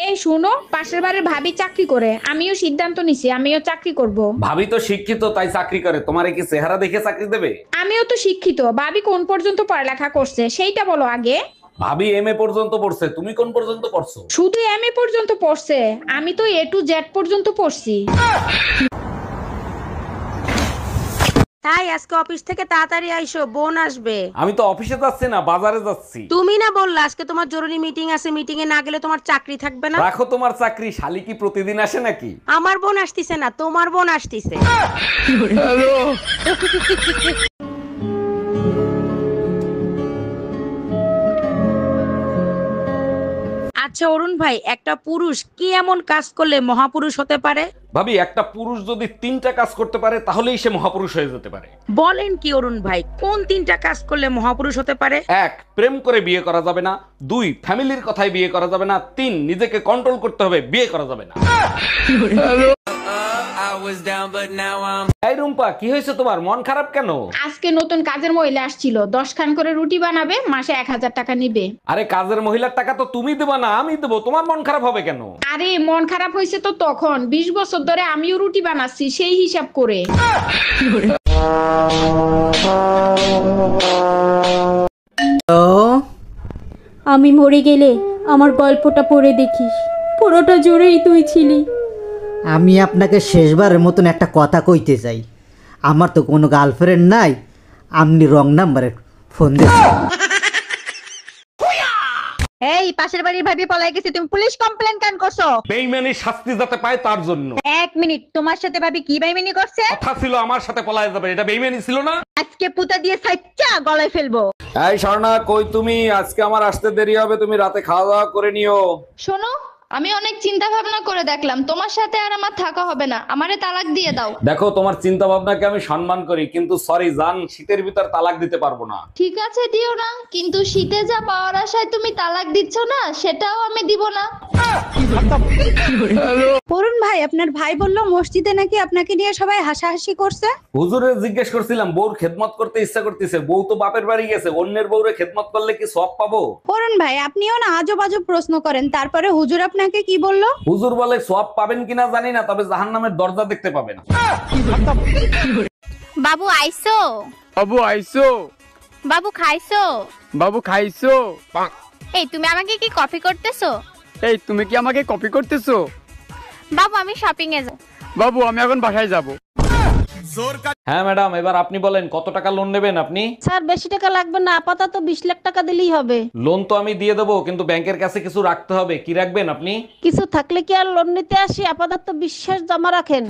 এই শুনো, পাশের বাড়ির ভাবি চাকরি করে, আমিও সিদ্ধান্ত নিছি আমিও চাকরি করব। ভাবি তো শিক্ষিত তাই চাকরি করে, তোমারে কি চেহারা দেখে চাকরি দেবে? আমিও তো শিক্ষিত, ভাবি কোন পর্যন্ত পড়ালেখা করছে সেইটা বলো আগে। ভাবি এমএ পর্যন্ত পড়ছে, তুমি কোন পর্যন্ত পড়ছো? শুধু এমএ পর্যন্ত পড়ছে, আমি তো এ টু জেড পর্যন্ত পড়ছি। তাই আজকে অফিস থেকে তাড়াতাড়ি আইসো, বোন আসবে। আমি তো অফিসে যাচ্ছি না, বাজারে যাচ্ছি। তুমি না বললা আজকে তোমার জরুরি মিটিং আছে, মিটিং এ না গেলে তোমার চাকরি থাকবে না? রাখো তোমার চাকরি, শালি কি প্রতিদিন আসে নাকি? আমার বোন আসতিছে না, তোমার বোন আসতিছে। আচ্ছা অরুণ ভাই, একটা পুরুষ কি এমন কাজ করলে মহাপুরুষ হতে পারে? ভাবি একটা পুরুষ যদি 3টা কাজ করতে পারে তাহলেই সে মহাপুরুষ হয়ে যেতে পারে। বলেন কি অরুণ ভাই, কোন 3টা কাজ করলে মহাপুরুষ হতে পারে? 1, প্রেম করে বিয়ে করা যাবে না। 2, ফ্যামিলির কথায় বিয়ে করা যাবে না। 3, নিজেকে কন্ট্রোল করতে হবে, বিয়ে করা যাবে না। এই রুম্পা, কি হয়েছে তোমার, মন খারাপ কেন? আজকে নতুন কাজের মহিলা আসছিল, 10 খান করে রুটি বানাবে, মাসে 1000 টাকা নিবে। আরে কাজের মহিলার টাকা তো তুমি দেবা না, আমি দেবো, তোমার মন খারাপ হবে কেন? আরে মন খারাপ হয়েছে তো তখন, 20 বছর ধরে আমিও রুটি বানাচ্ছি সেই হিসাব করে। আমি মরে গেলে আমার গল্পটা পড়ে দেখিস, পুরোটা জুড়েই তুই ছিলি। আমি আপনাকে শেষবারের মতন একটা কথা কইতে চাই, আমার তো কোনো গার্লফ্রেন্ড নাই, আপনি রং নাম্বারে ফোন দিয়েছেন। এই পাশের বাড়ির ভাবি পলাই গেছে, তুমি পুলিশ কমপ্লেন কেন করছো? বেইমানি শাস্তি যাতে পায় তার জন্য। এক মিনিট, তোমার সাথে ভাবি কি বেইমানি করছে? কথা ছিল আমার সাথে পলায় যাবে, এটা বেইমানি ছিল না? আজকে পুতা দিয়ে সাইচ্চা গলায় ফেলবো। এই স্বর্ণা, কই তুমি? আজকে আমার আসতে দেরি হবে, তুমি রাতে খাওয়া দাওয়া করে নিও। শোনো, আমি অনেক চিন্তা ভাবনা করে দেখলাম, তোমার সাথে আর আমার থাকা হবে না, আমারে তালাক দিয়ে দাও। দেখো তোমার চিন্তা ভাবনাকে আমি সম্মান করি, কিন্তু সরি জান, শীতের ভিতর তালাক দিতে পারবো না। ঠিক আছে দিও না, কিন্তু শীতে যা পাওয়ার আশায় তুমি তালাক দিচ্ছ না, সেটাও আমি দিব না। অরুণ ভাই, আপনার ভাই বললো মসজিদে নাকি আপনাকে নিয়ে সবাই হাসাহাসি করছে। হুজুরে জিজ্ঞেস করছিলাম, বউর খেদমত করতে ইচ্ছা করতেছে, বউ তো বাপের বাড়ি গেছে, অন্যের বউরে খেদমত করলে কি সওয়াব পাবো? অরুণ ভাই, আপনিও না আজব আজব প্রশ্ন করেন, তারপরে হুজুর আপনাকে কি বললো? হুজুর বলে সওয়াব পাবেন কিনা জানি না, তবে জাহান্নামের দরজা দেখতে পাবেন। বাবু আইসো? বাবু আইসো? বাবু খাইছো? বাবু খাইছো? এই তুমি আমাকে কি কফি করতেছো? এই তুমি কি আমাকে কপি করতেছো? বাবু আমি শপিং এ যাব। বাবু আমি এখন বাসায় যাব। হ্যাঁ ম্যাডাম, এবার আপনি বলেন কত টাকা লোন নেবেন আপনি? স্যার বেশি টাকা লাগবে না, আপাতত 20 লাখ টাকা দিলেই হবে। লোন তো আমি দিয়ে দেবো, কিন্তু ব্যাংকের কাছে কিছু রাখতে হবে। কি রাখবেন আপনি? কিছু থাকলে কি আর লোন নিতে আসি, আপাতত বিশ্বাস জমা রাখেন।